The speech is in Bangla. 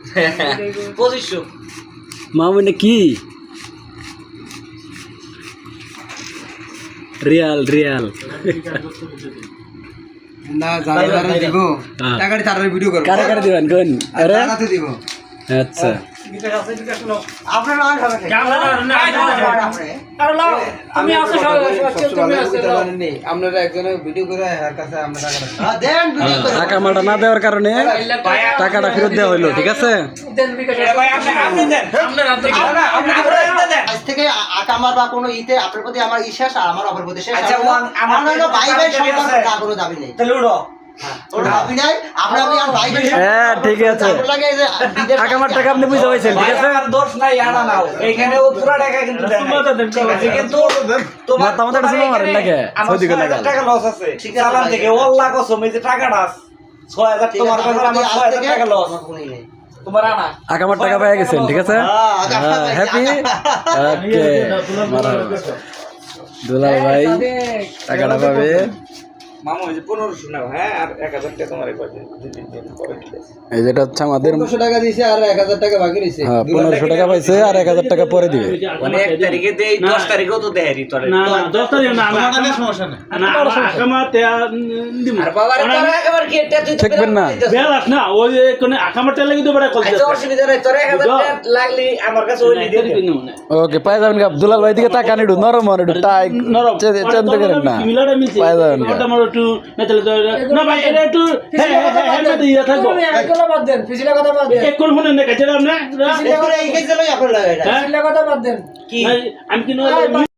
2500 মামুনে কি রিয়াল রিয়াল না যারা দিব টাকাটি তার ভিডিও করব কারে কারে দিবেন কোন আরে টাকাতে দিব আচ্ছা আপনারা আর খাবেন আমি আছে আপনারা একজনে ভিডিও করে এর কাছে আমরা টাকা দেন ভিডিও করে টাকা মাটা না দেওয়ার কারণে টাকাটা ফেরত দেওয়া হইলো ঠিক আছে ভাই আপনি দেন আজ থেকে আকামার বা কোনো ইতে আপনার প্রতি আমার শেষ আর আমার অপর প্রতি শেষ আচ্ছা আমার হলো ভাই ভাই সম্পর্ক না কোনো দাবি নেই তাহলে উড়ো ওর দাবি নাই আমরা আমি আর ভাই ভাই হ্যাঁ ঠিক আছে লাগে যে বিদেশ আকামার টাকা আপনি বুঝতে পারছেন ঠিক আছে আর দোষ নাই আনা নাও এইখানে ও পুরো টাকা কিন্তু দেন কিন্তু তোমার তোমাদের কাছে মারেন লাগে সৌদি করে লাগে টাকা লস আছে সালাম থেকে আল্লাহ কসম এই যে টাকাটা 6000 তোমার কাছে আমার 6000 টাকা লস তোমার আনা আকামার টাকা পেয়ে গেছেন ঠিক আছে হ্যাপি ওকে দুলাল ভাই টাকাটা পাবে মামু এই যে 1500 নাও হ্যাঁ আর 1000 টাকা তোমারে কই দিন দিন পরে দিতে এই যেটা হচ্ছে আমাদের 1500 টাকা দিয়েছে আর 1000 টাকা বাকি রইছে হ্যাঁ 1500 টাকা পাইছে আর 1000 টাকা পরে দিবে মানে 1 তারিখে দেই 10 তারিখেও তো দেয় রি তোরে না 10 তারিখ না তোমাদের সমস্যা না না আকামা তে দিমু আর বাবার তোরা একবার কি এটা তুই তো দেখবেন না বেলাস না ওই কোন আকামা তে লাগি তো বড় কল আচ্ছা অসুবিধা নাই তোরা 1000 টাকা লাগলি আমার কাছে ওই দিয়ে দে ওকে পাই যাবেন গা দুলাল ভাই দিকে টাকা নিডু নরম আর একটু টাই নরম চেঞ্জ করেন না মিলাটা মিছে পাই যাবেন গা ওটা আমার একটু না তাহলে না ভাই এটা একটু হ্যাঁ দিয়া থাকবো একলা বাদ দেন পিছলা কথা বাদ দেন এক কোন ফোনে না কাছে আমরা এই কেসে লই আপনার লাগাইটা পিছলা কথা বাদ দেন কি আমি কি